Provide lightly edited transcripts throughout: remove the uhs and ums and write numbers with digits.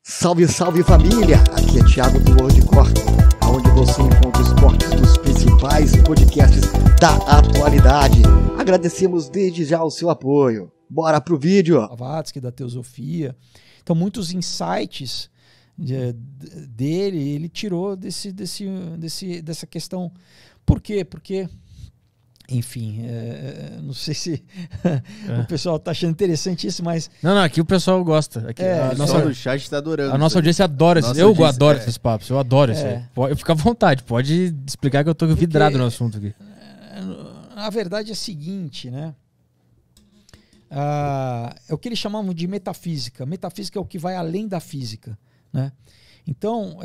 Salve, salve família! Aqui é Thiago do World Corp, onde você encontra os cortes dos principais podcasts da atualidade. Agradecemos desde já o seu apoio. Bora pro vídeo! Blavatsky, da Teosofia. Então, muitos insights dele, ele tirou dessa questão. Por quê? Porque, enfim, não sei se o pessoal tá achando interessante isso, mas... Não, aqui o pessoal gosta. Aqui, o pessoal do chat está adorando. A nossa audiência adora isso. Eu adoro esses papos, eu adoro isso aí. Eu fico à vontade, pode explicar que eu tô vidrado no assunto aqui. A verdade é a seguinte, né? É o que eles chamavam de metafísica. Metafísica é o que vai além da física, né? Então,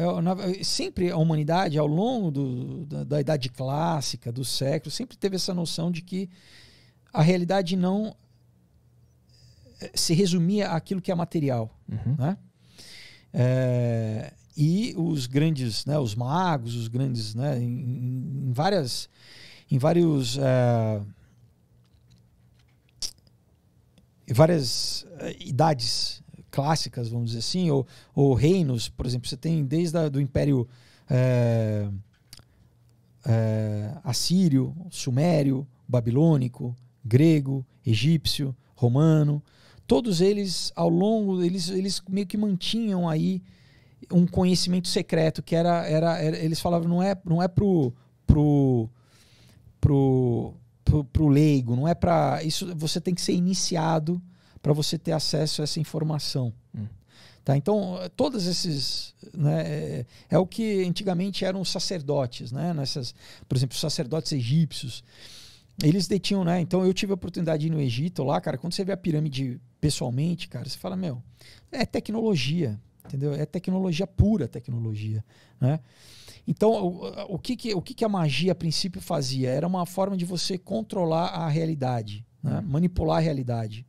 sempre a humanidade, ao longo da Idade Clássica, do século, sempre teve essa noção de que a realidade não se resumia àquilo que é material. Uhum. Né? E os grandes, né, os magos, os grandes, né, em vários várias idades clássicas, vamos dizer assim, ou reinos, por exemplo, você tem desde do Império Assírio, Sumério, Babilônico, Grego, Egípcio, Romano, todos eles, ao longo, eles meio que mantinham aí um conhecimento secreto, que eles falavam, não é pro leigo, não é para isso, você tem que ser iniciado para você ter acesso a essa informação. Tá? Então, todos esses... Né, é o que antigamente eram os sacerdotes. Né, por exemplo, os sacerdotes egípcios. Eles detinham... Né, então, eu tive a oportunidade de ir no Egito lá, cara. Quando você vê a pirâmide pessoalmente, cara, você fala, é tecnologia. Entendeu? É tecnologia, pura tecnologia. Né? Então, o que a magia, a princípio, fazia? Era uma forma de você controlar a realidade. Né? Manipular a realidade.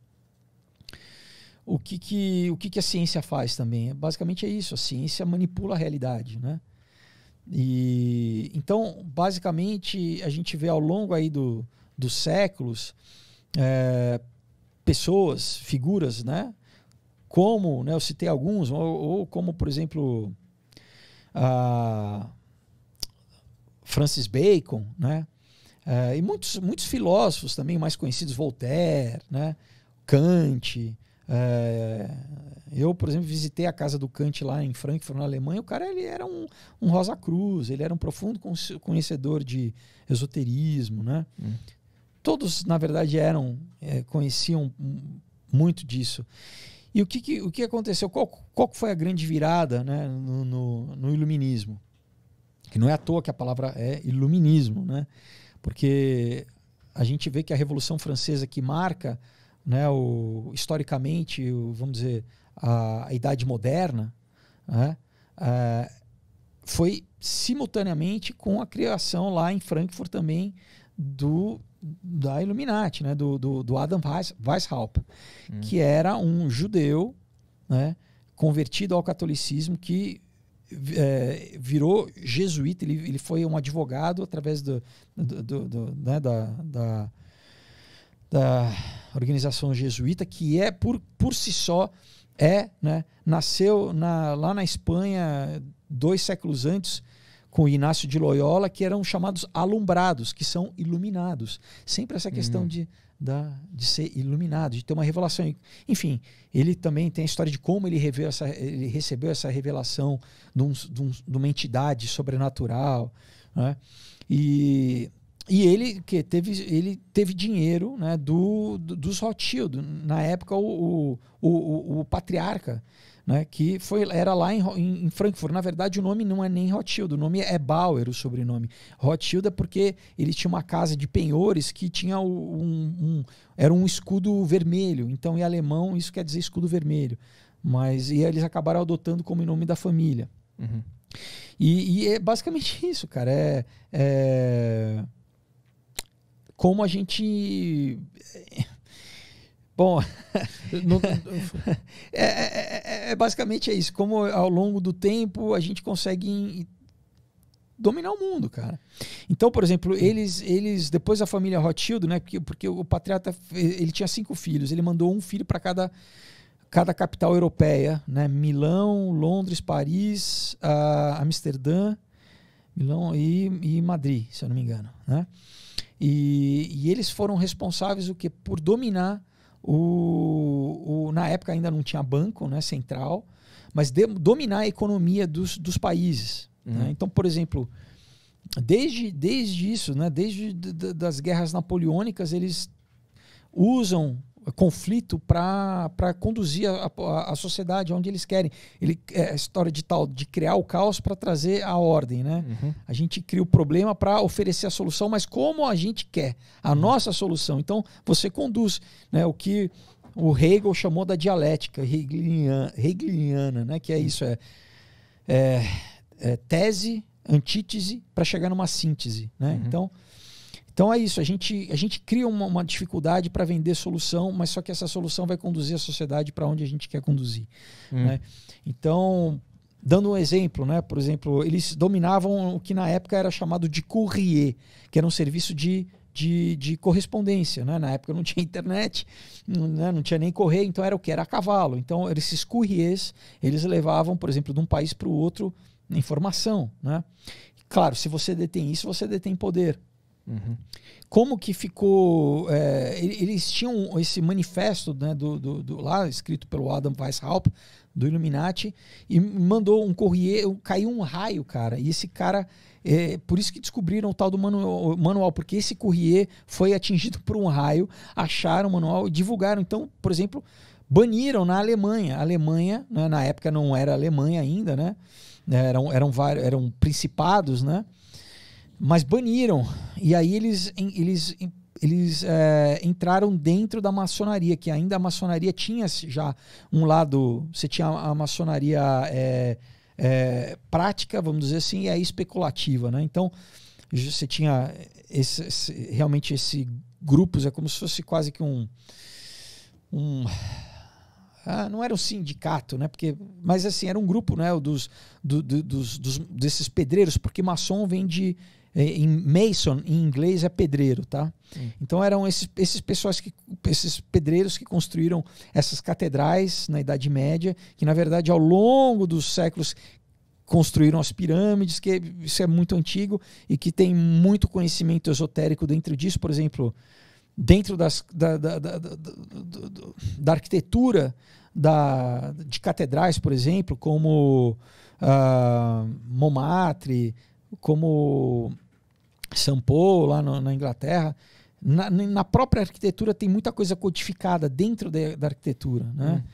O que a ciência faz também? Basicamente é isso, a ciência manipula a realidade, né? Então, basicamente, a gente vê ao longo aí dos séculos pessoas, figuras, né? Como, né, eu citei alguns, ou como, por exemplo, Francis Bacon, né? E muitos filósofos também mais conhecidos, Voltaire, né? Kant. Eu, por exemplo, visitei a casa do Kant lá em Frankfurt, na Alemanha. O cara, ele era um Rosa Cruz, ele era um profundo conhecedor de esoterismo, né? Todos, na verdade, conheciam muito disso. E o que aconteceu? Qual foi a grande virada, né, no iluminismo? Que não é à toa que a palavra é iluminismo, né? Porque a gente vê que a Revolução Francesa, que marca, né, historicamente, vamos dizer, a Idade Moderna, né, foi simultaneamente com a criação lá em Frankfurt também da Illuminati, né, do Adam Weishaupt, que era um judeu, né, convertido ao catolicismo, que virou jesuíta. Ele foi um advogado através né, da organização jesuíta, que por si só né, nasceu lá na Espanha 2 séculos antes, com Inácio de Loyola, que eram chamados alumbrados, que são iluminados. Sempre essa questão de ser iluminado, de ter uma revelação. Enfim, ele também tem a história de como ele recebeu essa revelação de uma entidade sobrenatural, né? E ele teve dinheiro, né, dos Rothschild, na época o patriarca, né, que era lá em Frankfurt. Na verdade, o nome não é nem Rothschild, o nome é Bauer, o sobrenome. Rothschild é porque ele tinha uma casa de penhores que tinha era um escudo vermelho. Então, em alemão, isso quer dizer escudo vermelho. E eles acabaram adotando como nome da família. Uhum. E é basicamente isso, cara. Como a gente... Bom, basicamente é isso. Como ao longo do tempo a gente consegue dominar o mundo, cara. Então, por exemplo, eles depois a família Rothschild, né? Porque o patriarca, ele tinha 5 filhos. Ele mandou um filho para cada cada capital europeia, né? Milão, Londres, Paris, Amsterdã, Milão e Madrid, se eu não me engano, né? E eles foram responsáveis por dominar na época ainda não tinha banco, né, central, mas dominar a economia dos países. Né? Então, por exemplo, desde isso, né, desde das guerras napoleônicas, eles usam conflito para conduzir a sociedade onde eles querem. A história de criar o caos para trazer a ordem, né? A gente cria o problema para oferecer a solução, mas como a gente quer, a nossa solução. Então você conduz, né, o que o Hegel chamou da dialética hegeliana, né? Que é isso, tese, antítese para chegar numa síntese, né? Então é isso, a gente cria uma dificuldade para vender solução, mas só que essa solução vai conduzir a sociedade para onde a gente quer conduzir. Né? Então, dando um exemplo, né? Por exemplo, eles dominavam o que na época era chamado de courrier, que era um serviço de correspondência. Né? Na época não tinha internet, né? Não tinha nem correio, então era o que? Era a cavalo. Então esses courriers, eles levavam, por exemplo, de um país para o outro informação. Né? Claro, se você detém isso, você detém poder. Como que ficou? Eles tinham esse manifesto, né, lá escrito pelo Adam Weishaupt, do Illuminati, e mandou um courrier, caiu um raio, cara. E esse cara, por isso que descobriram o tal do manual, porque esse courrier foi atingido por um raio, acharam o manual e divulgaram. Então, por exemplo, baniram na Alemanha. A Alemanha, né, na época não era Alemanha ainda, né? Eram principados, né? Mas baniram, e aí eles entraram dentro da maçonaria, que ainda a maçonaria tinha já um lado, você tinha a maçonaria prática, vamos dizer assim, e a especulativa, né? Então você tinha realmente esse grupos, é como se fosse quase que não era um sindicato, né? Mas assim, era um grupo, né? Desses pedreiros, porque maçom vem em Mason, em inglês, é pedreiro, tá? Então eram esses pedreiros que construíram essas catedrais na Idade Média, que na verdade ao longo dos séculos construíram as pirâmides, que isso é muito antigo e que tem muito conhecimento esotérico dentro disso. Por exemplo, dentro da arquitetura de catedrais, por exemplo, como Montmartre, como São Paulo, lá na Inglaterra, na própria arquitetura tem muita coisa codificada dentro da arquitetura, né?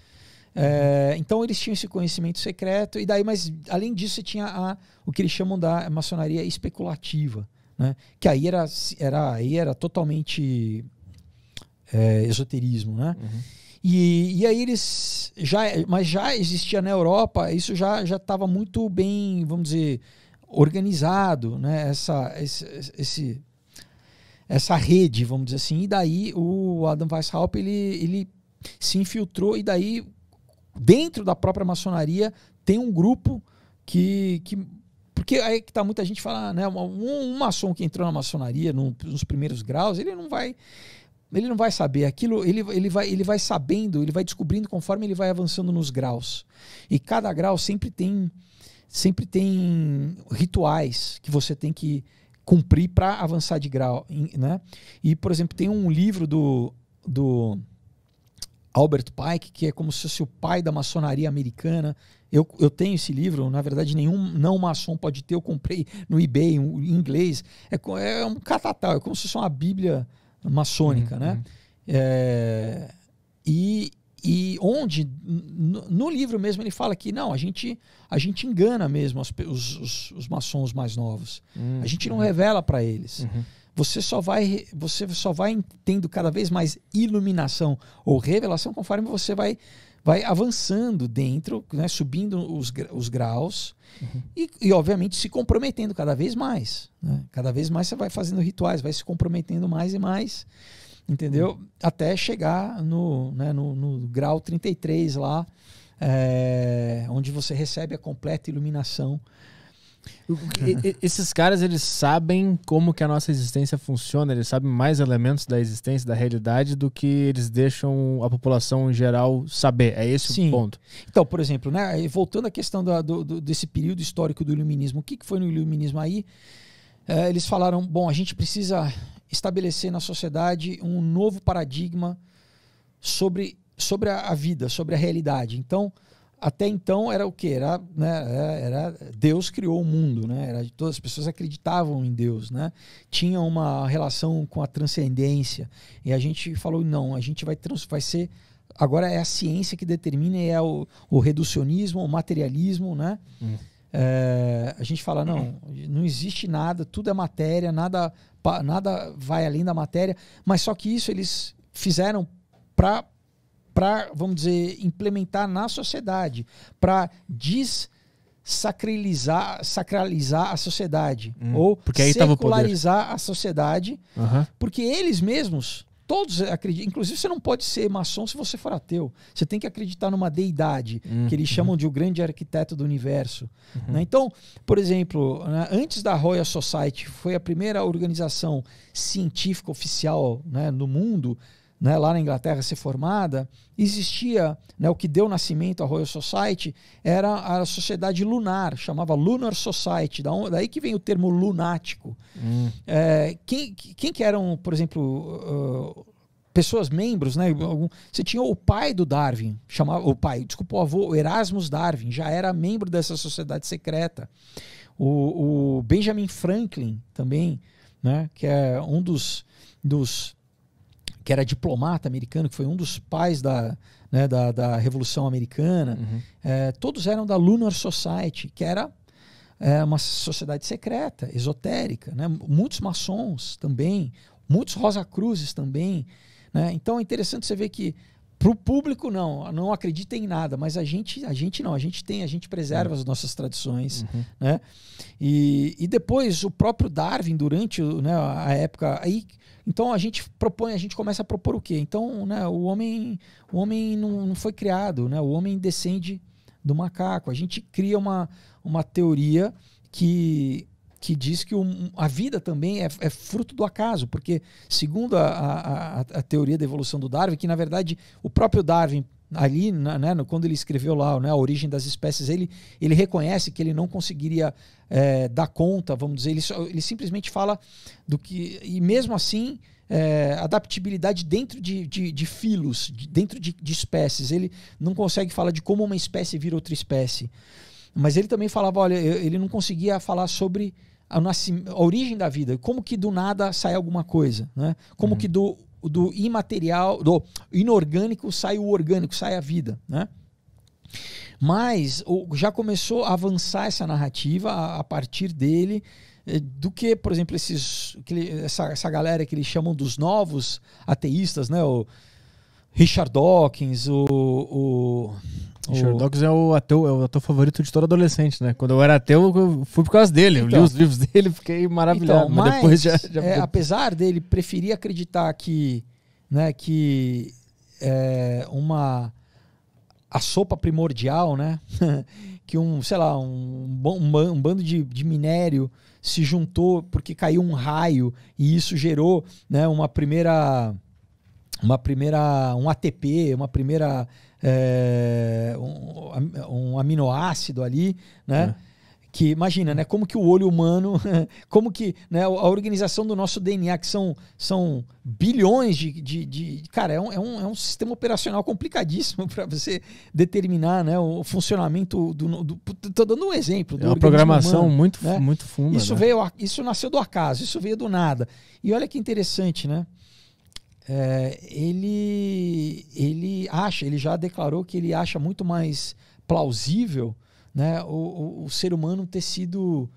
Então eles tinham esse conhecimento secreto, mas além disso você tinha o que eles chamam da maçonaria especulativa, né? Que aí era totalmente esoterismo, né? E aí mas já existia na Europa, isso já estava muito bem, vamos dizer, organizado, né? Essa rede, vamos dizer assim. E daí o Adam Weishaupt ele se infiltrou, e daí dentro da própria maçonaria tem um grupo porque aí que tá, muita gente fala, né? Um maçom que entrou na maçonaria nos primeiros graus, ele não vai saber aquilo, ele vai sabendo, ele vai descobrindo conforme ele vai avançando nos graus. E cada grau sempre tem rituais que você tem que cumprir para avançar de grau, né? E, por exemplo, tem um livro do Albert Pike, que é como se fosse o pai da maçonaria americana. Eu tenho esse livro, na verdade nenhum não maçom pode ter, eu comprei no eBay em inglês. É um catatal, é como se fosse uma bíblia maçônica, né? E onde no livro mesmo ele fala que não, a gente engana mesmo os maçons mais novos. A gente não revela para eles. Você só vai tendo cada vez mais iluminação ou revelação conforme você vai avançando dentro, né, subindo os graus e obviamente se comprometendo cada vez mais, né? Cada vez mais você vai fazendo rituais, vai se comprometendo mais e mais, entendeu? Até chegar no grau 33 lá, onde você recebe a completa iluminação. Esses caras, eles sabem como que a nossa existência funciona, eles sabem mais elementos da existência, da realidade, do que eles deixam a população em geral saber. É esse o ponto. Então, por exemplo, né, voltando à questão desse período histórico do iluminismo, o que foi no iluminismo aí? Eles falaram, bom, a gente precisa estabelecer na sociedade um novo paradigma sobre a vida, sobre a realidade. Então, até então era o quê? Era Deus criou o mundo, né? Todas as pessoas acreditavam em Deus, né? Tinha uma relação com a transcendência. E a gente falou, não, a gente vai ser... Agora é a ciência que determina, é o reducionismo, o materialismo, né? A gente fala, não existe nada, tudo é matéria, nada vai além da matéria, mas só que isso eles fizeram para, vamos dizer, implementar na sociedade, para sacralizar a sociedade, ou secularizar a sociedade, porque eles mesmos, todos acreditam, inclusive você não pode ser maçom se você for ateu, você tem que acreditar numa deidade, que eles chamam de o grande arquiteto do universo. Né? Então, por exemplo, né, antes da Royal Society, foi a primeira organização científica oficial, né, no mundo, né, lá na Inglaterra ser formada, existia, né, o que deu nascimento à Royal Society era a sociedade lunar, chamava Lunar Society, daí que vem o termo lunático. Quem que eram, por exemplo, pessoas membros, né? Você tinha o pai do Darwin, o avô, o Erasmus Darwin, já era membro dessa sociedade secreta. O Benjamin Franklin também, né, que é um dos que era diplomata americano, que foi um dos pais da Revolução Americana. Todos eram da Lunar Society, que era uma sociedade secreta, esotérica, né? Muitos maçons também, muitos Rosacruzes também, né? Então é interessante você ver que para o público não acredita em nada, mas a gente não, a gente preserva as nossas tradições, né? E depois o próprio Darwin, durante, né, a época aí, então a gente começa a propor o quê? Então, né, o homem não foi criado, né? O homem descende do macaco. A gente cria uma teoria que diz que a vida também é fruto do acaso, porque segundo a teoria da evolução do Darwin, que na verdade o próprio Darwin ali, né, quando ele escreveu lá, né, A Origem das Espécies, ele reconhece que ele não conseguiria dar conta, vamos dizer, ele simplesmente fala do que, e mesmo assim, adaptabilidade dentro de filos, dentro de espécies. Ele não consegue falar de como uma espécie vira outra espécie. Mas ele também falava, olha, ele não conseguia falar sobre a origem da vida, como que do nada sai alguma coisa, né? Como que do imaterial, do inorgânico sai o orgânico, sai a vida, né? Mas já começou a avançar essa narrativa a partir dele, do que, por exemplo, essa galera que eles chamam dos novos ateístas, né? O Richard Dawkins, Richard Dawkins é o ateu favorito de todo adolescente, né? Quando eu era ateu, eu fui por causa dele. Eu li os livros dele, fiquei maravilhado. Então, mas depois apesar dele preferir acreditar que, né, que a sopa primordial, né? Que um bando de minério se juntou porque caiu um raio e isso gerou, né, um ATP, um aminoácido ali, né? Que imagina, né? Como que o olho humano, como que, né, a organização do nosso DNA, que são bilhões de cara, é um sistema operacional complicadíssimo para você determinar, né, o funcionamento tô dando um exemplo do uma programação humano, muito, né? muito funda. Isso, né? Isso nasceu do acaso, isso veio do nada. E olha que interessante, né? Ele já declarou que ele acha muito mais plausível, né, o ser humano ter sido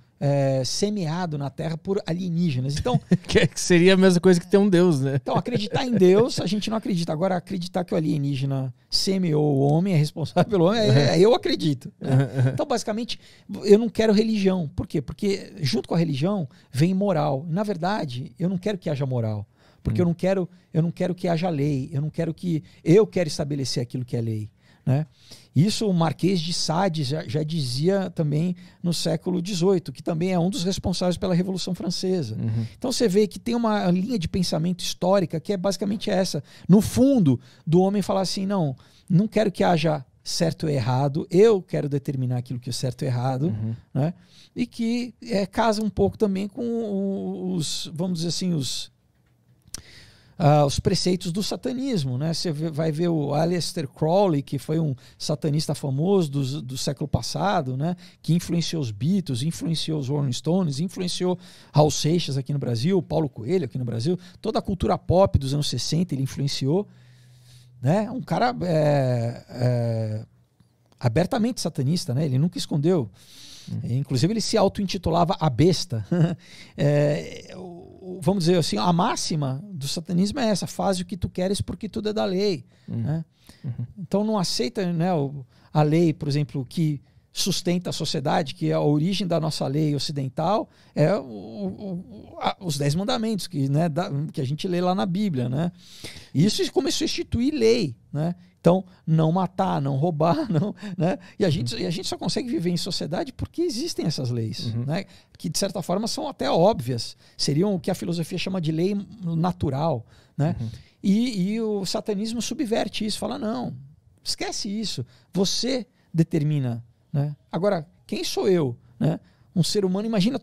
semeado na Terra por alienígenas. Então, que seria a mesma coisa que ter um Deus, né? Então, acreditar em Deus, a gente não acredita. Agora, acreditar que o alienígena semeou o homem, é responsável pelo homem, eu acredito. Né? Então, basicamente, eu não quero religião. Por quê? Porque junto com a religião vem moral. Na verdade, eu não quero que haja moral. Porque eu não quero que haja lei. Eu quero estabelecer aquilo que é lei. né? Isso o Marquês de Sade já dizia também no século XVIII, que também é um dos responsáveis pela Revolução Francesa. Então você vê que tem uma linha de pensamento histórica que é basicamente essa. No fundo, do homem falar assim, não quero que haja certo e errado, eu quero determinar aquilo que é certo e errado, né? E que casa um pouco também com vamos dizer assim, os preceitos do satanismo, né? Você vai ver o Aleister Crowley, que foi um satanista famoso do século passado, né? Que influenciou os Beatles, influenciou os Rolling Stones, influenciou Raul Seixas aqui no Brasil, Paulo Coelho aqui no Brasil, toda a cultura pop dos anos 60 ele influenciou, né? Um cara abertamente satanista, né? Ele nunca escondeu. Inclusive ele se auto-intitulava a besta. Vamos dizer assim, a máxima do satanismo é essa: faz o que tu queres porque tudo é da lei, né? Então não aceita, né, a lei, por exemplo, que sustenta a sociedade, que é a origem da nossa lei ocidental, é os 10 mandamentos que a gente lê lá na Bíblia, né? Isso começou a instituir lei, né? Então, não matar, não roubar, né? E a gente só consegue viver em sociedade porque existem essas leis, né? Que de certa forma são até óbvias, seriam o que a filosofia chama de lei natural, né? E o satanismo subverte isso, fala, não, esquece isso, você determina, né? Agora, quem sou eu, né? Um ser humano, imagina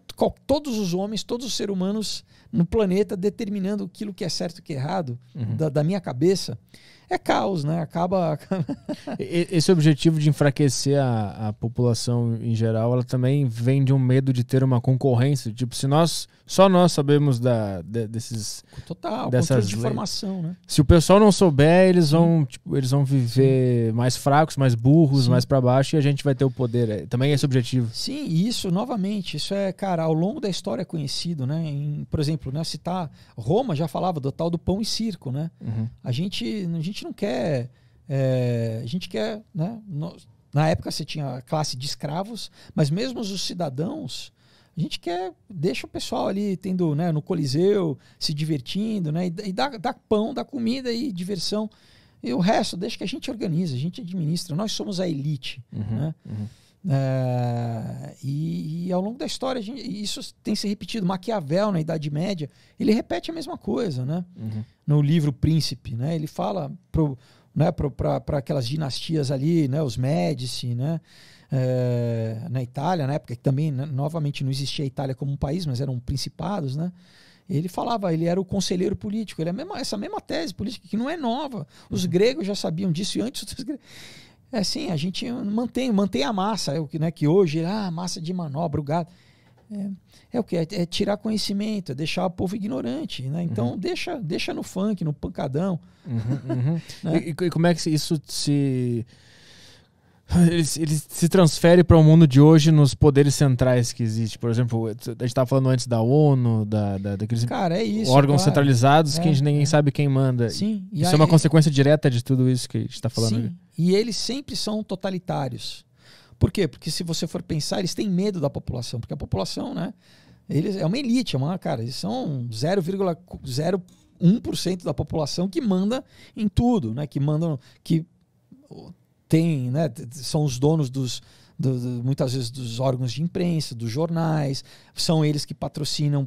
todos os homens, todos os seres humanos no planeta determinando aquilo que é certo e que é errado, da minha cabeça. É caos, né? Acaba... Esse objetivo de enfraquecer a população em geral, ela também vem de um medo de ter uma concorrência. Tipo, se só nós sabemos desses... Total, dessas controle de leis. informação, né? Se o pessoal não souber, eles vão viver mais fracos, mais burros, mais para baixo, e a gente vai ter o poder. Também é esse objetivo. Sim, e isso, novamente, isso é, cara, ao longo da história é conhecido, né? Por exemplo, né, citar Roma já falava do tal do pão e circo, né? A gente não quer... a gente quer, né? Na época você tinha a classe de escravos, mas mesmo os cidadãos, a gente quer, deixa o pessoal ali tendo, né, no Coliseu, se divertindo, né? E dá pão, dá comida e diversão. E o resto, deixa que a gente organiza, a gente administra. Nós somos a elite, né? E ao longo da história isso tem se repetido. Maquiavel, na Idade Média, ele repete a mesma coisa, né? No livro Príncipe, né? Ele fala para aquelas dinastias ali, né? Os Médici, né? Na Itália, na época que também, né, novamente não existia a Itália como um país, mas eram principados, né? Ele falava, ele era o conselheiro político. Ele essa mesma tese política que não é nova. Os gregos já sabiam disso e antes dos gregos. É assim, a gente mantém a massa, né, que hoje massa de manobra, o gado. É o que? É tirar conhecimento, é deixar o povo ignorante, né? Então deixa no funk, no pancadão. Né? E como é que isso ele se transfere para o mundo de hoje nos poderes centrais que existe? Por exemplo, a gente estava falando antes da ONU, daqueles órgãos centralizados que ninguém sabe quem manda. Sim. Isso é uma consequência direta de tudo isso que a gente está falando. Sim. Aqui. E eles sempre são totalitários. Por quê? Porque se você for pensar, eles têm medo da população. Porque a população, né? É uma elite, eles são 0,01% da população que manda em tudo, né? Que mandam... Tem, né, são os donos muitas vezes dos órgãos de imprensa, dos jornais, são eles que patrocinam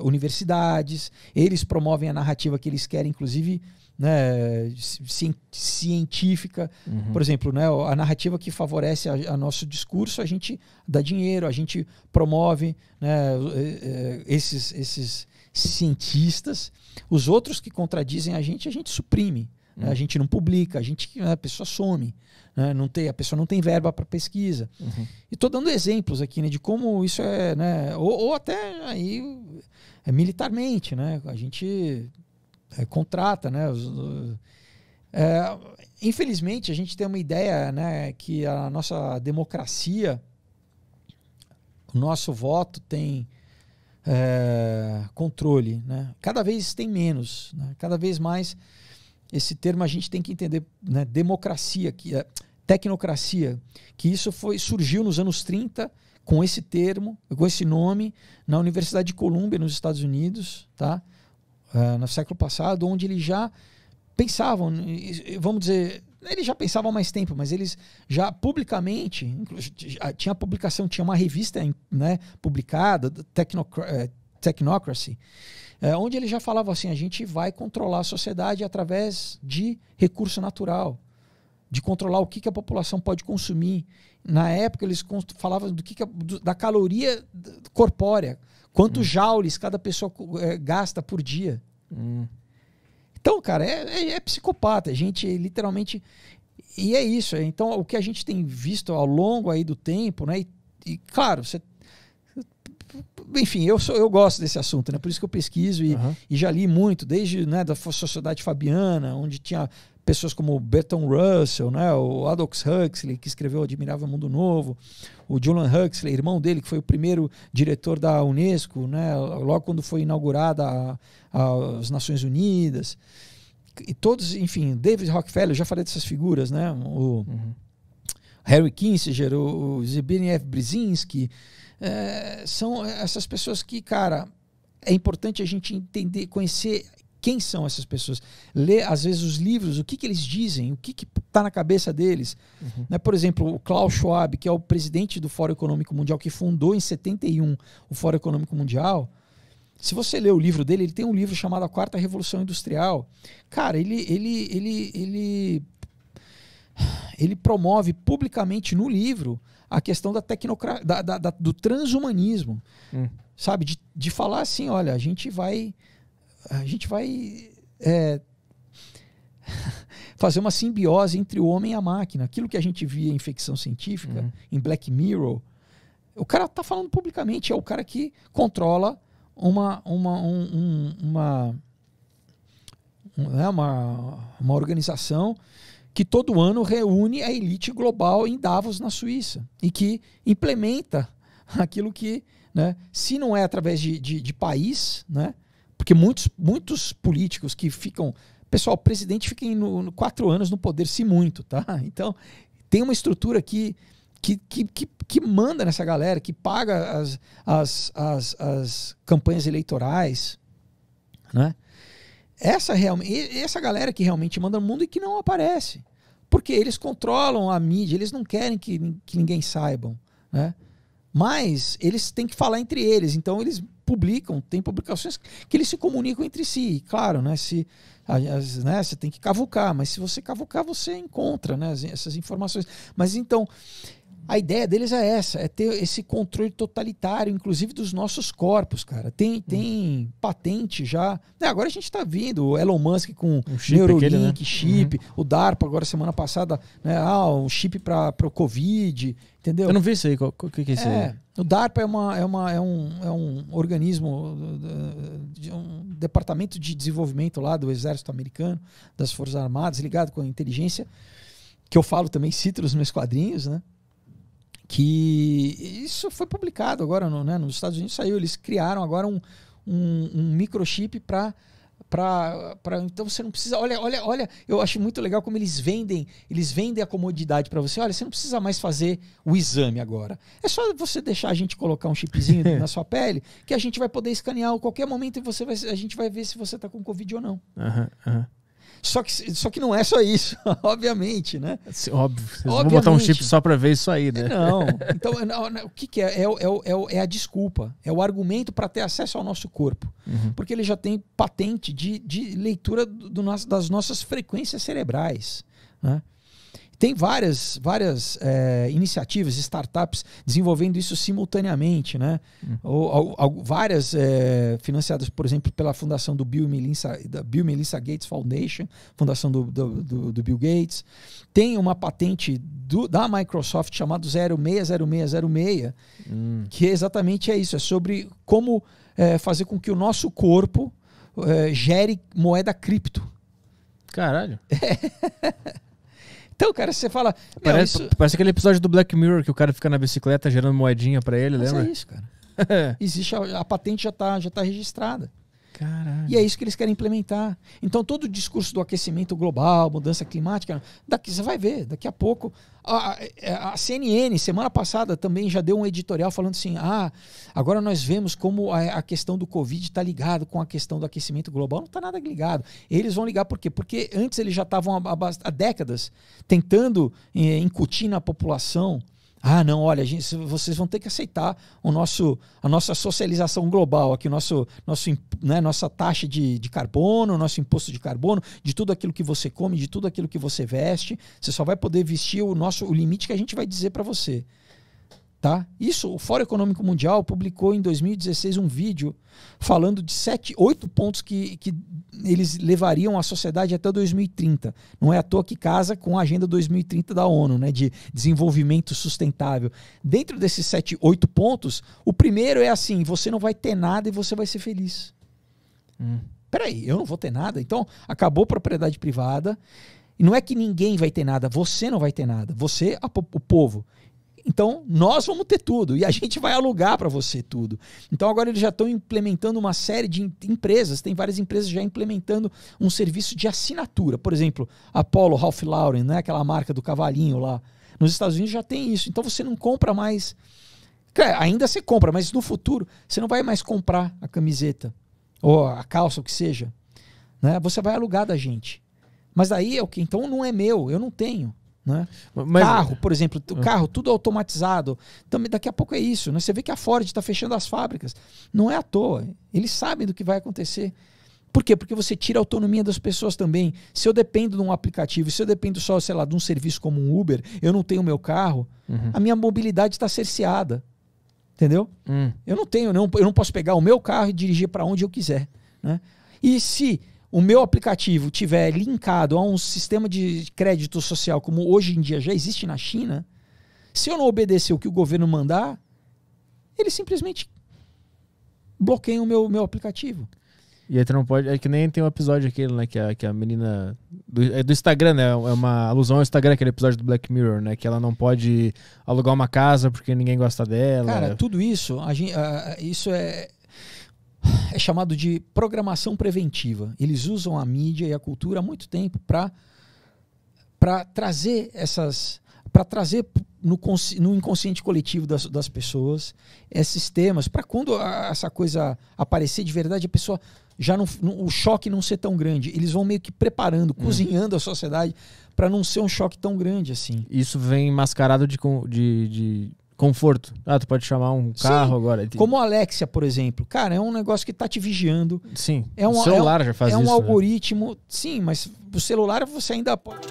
universidades, eles promovem a narrativa que eles querem, inclusive, né, científica. Por exemplo, né, a narrativa que favorece a nosso discurso, a gente dá dinheiro, a gente promove, né, esses cientistas. Os outros que contradizem a gente suprime. A gente não publica, a pessoa some, né? A pessoa não tem verba para pesquisa. E estou dando exemplos aqui, né, de como isso é, né, ou até aí militarmente, né? A gente contrata, né? Infelizmente a gente tem uma ideia, né, que a nossa democracia, o nosso voto tem controle, né? Cada vez tem menos, né? Cada vez mais. Esse termo a gente tem que entender, né? Democracia, tecnocracia, que isso surgiu nos anos 30 com esse termo, com esse nome, na Universidade de Colômbia, nos Estados Unidos, tá? No século passado, onde eles já pensavam, vamos dizer, Eles já pensavam há mais tempo, mas eles já publicamente, tinha publicação, tinha uma revista, né, publicada, Technocracy, onde ele já falava assim, a gente vai controlar a sociedade através de recurso natural, de controlar o que a população pode consumir. Na época eles falavam da caloria corpórea, quantos joules cada pessoa gasta por dia. Então, cara, é psicopata, a gente literalmente... E é isso, então o que a gente tem visto ao longo aí do tempo, né, e claro, enfim, eu gosto desse assunto, né? Por isso que eu pesquiso e já li muito, desde, né, da Sociedade Fabiana, onde tinha pessoas como Bertrand Russell, né, o Aldous Huxley, que escreveu O Admirável Mundo Novo, o Julian Huxley, irmão dele, que foi o primeiro diretor da Unesco, né, logo quando foi inaugurada as Nações Unidas, e todos, enfim, David Rockefeller, eu já falei dessas figuras, né, o Harry Kissinger, o Zbigniew Brzezinski, são essas pessoas que, cara, é importante a gente entender, conhecer quem são essas pessoas, ler às vezes os livros, o que eles dizem, o que está na cabeça deles. Né? Por exemplo, o Klaus Schwab, que é o presidente do Fórum Econômico Mundial, que fundou em 71 o Fórum Econômico Mundial. Se você ler o livro dele, ele tem um livro chamado A Quarta Revolução Industrial. Cara, ele promove publicamente no livro a questão do transhumanismo, sabe? De falar assim, olha, a gente vai fazer uma simbiose entre o homem e a máquina. Aquilo que a gente via em ficção científica, em Black Mirror, o cara está falando publicamente, é o cara que controla uma organização que todo ano reúne a elite global em Davos, na Suíça, e que implementa aquilo que, né, se não é através de país, né, porque muitos políticos que ficam... Pessoal, o presidente fica 4 anos no poder, se muito, tá? Então, tem uma estrutura que manda nessa galera, que paga as campanhas eleitorais, né? Essa galera que realmente manda no mundo e que não aparece. Porque eles controlam a mídia, eles não querem que ninguém saibam, né? Mas eles têm que falar entre eles, então eles tem publicações que eles se comunicam entre si. E, claro, né, você tem que cavucar, mas se você cavucar, você encontra, né, essas informações. Mas então, a ideia deles é essa, é ter esse controle totalitário, inclusive dos nossos corpos, cara. Tem patente já. Agora a gente está vendo o Elon Musk com Neuralink, chip, o DARPA agora semana passada, né, um chip para o Covid, entendeu? Eu não vi isso aí, o que é isso aí? O DARPA é um organismo, um departamento de desenvolvimento lá do Exército Americano, das Forças Armadas, ligado com a inteligência, que eu falo também, cito nos meus quadrinhos, né? Que isso foi publicado agora, nos Estados Unidos saiu, eles criaram agora um microchip para então você não precisa, olha, eu acho muito legal como eles vendem a comodidade para você. Olha, você não precisa mais fazer o exame agora, é só você deixar a gente colocar um chipzinho na sua pele, que a gente vai poder escanear a qualquer momento e a gente vai ver se você está com Covid ou não. Só que não é só isso, obviamente, né? Óbvio. Vocês vão botar um chip só para ver isso aí, né? Não. Então, o que é? É a desculpa. É o argumento para ter acesso ao nosso corpo. Porque ele já tem patente de leitura das nossas frequências cerebrais, né? Tem várias iniciativas, startups desenvolvendo isso simultaneamente, né? Várias financiadas, por exemplo, pela fundação do Bill e Melinda Gates Foundation, fundação do Bill Gates. Tem uma patente da Microsoft chamada 060606, que exatamente é isso, é sobre como fazer com que o nosso corpo gere moeda cripto. Caralho. Então, cara, você fala... Parece aquele episódio do Black Mirror que o cara fica na bicicleta gerando moedinha pra ele, lembra? É isso, cara. Existe a patente já tá registrada. Caralho. E é isso que eles querem implementar. Então todo o discurso do aquecimento global, mudança climática, daqui você vai ver, daqui a pouco. A CNN, semana passada, também já deu um editorial falando assim, agora nós vemos como a questão do Covid está ligado com a questão do aquecimento global. Não está nada ligado. Eles vão ligar por quê? Porque antes eles já estavam há décadas tentando incutir na população. Não, olha, vocês vão ter que aceitar a nossa socialização global, aqui, nossa taxa de carbono, nosso imposto de carbono, de tudo aquilo que você come, de tudo aquilo que você veste. Você só vai poder vestir o limite que a gente vai dizer para você. Tá? Isso, o Fórum Econômico Mundial publicou em 2016 um vídeo falando de 8 pontos que eles levariam a sociedade até 2030. Não é à toa que casa com a Agenda 2030 da ONU, né, de desenvolvimento sustentável. Dentro desses 8 pontos, o primeiro é assim, você não vai ter nada e você vai ser feliz. Peraí, eu não vou ter nada? Então, acabou a propriedade privada. E não é que ninguém vai ter nada, você não vai ter nada. Você, o povo. Então, nós vamos ter tudo e a gente vai alugar para você tudo. Então, agora eles já estão implementando uma série de empresas, tem várias empresas já implementando um serviço de assinatura. Por exemplo, a Polo Ralph Lauren, né? Aquela marca do cavalinho lá. Nos Estados Unidos já tem isso. Então, você não compra mais... Ainda você compra, mas no futuro você não vai mais comprar a camiseta ou a calça, o que seja. Né? Você vai alugar da gente. Mas aí é o que? Então, não é meu, eu não tenho. Né? Carro, por exemplo, carro tudo automatizado, também daqui a pouco é isso, né? Você vê que a Ford está fechando as fábricas, não é à toa, eles sabem do que vai acontecer. Por quê? Porque você tira a autonomia das pessoas também. Se eu dependo de um aplicativo, se eu dependo só, sei lá, de um serviço como um Uber, eu não tenho meu carro, a minha mobilidade está cerceada, entendeu? Eu não tenho, eu não posso pegar o meu carro e dirigir para onde eu quiser, né? E se o meu aplicativo tiver linkado a um sistema de crédito social como hoje em dia já existe na China, se eu não obedecer o que o governo mandar, eles simplesmente bloqueiam o meu aplicativo. E aí tu não pode... É que nem tem um episódio aquele, né? Que a menina... É do Instagram, né? É uma alusão ao Instagram, aquele episódio do Black Mirror, né? Que ela não pode alugar uma casa porque ninguém gosta dela. Cara, tudo isso... isso é chamado de programação preventiva. Eles usam a mídia e a cultura há muito tempo para trazer no inconsciente coletivo das pessoas esses temas, para quando essa coisa aparecer de verdade, a pessoa já o choque não ser tão grande. Eles vão meio que preparando, cozinhando a sociedade para não ser um choque tão grande assim. Isso vem mascarado de conforto. Tu pode chamar um carro. Sim, agora. Como a Alexia, por exemplo. Cara, é um negócio que tá te vigiando. Sim, o celular já faz isso. É um algoritmo. Né? Sim, mas o celular você ainda pode...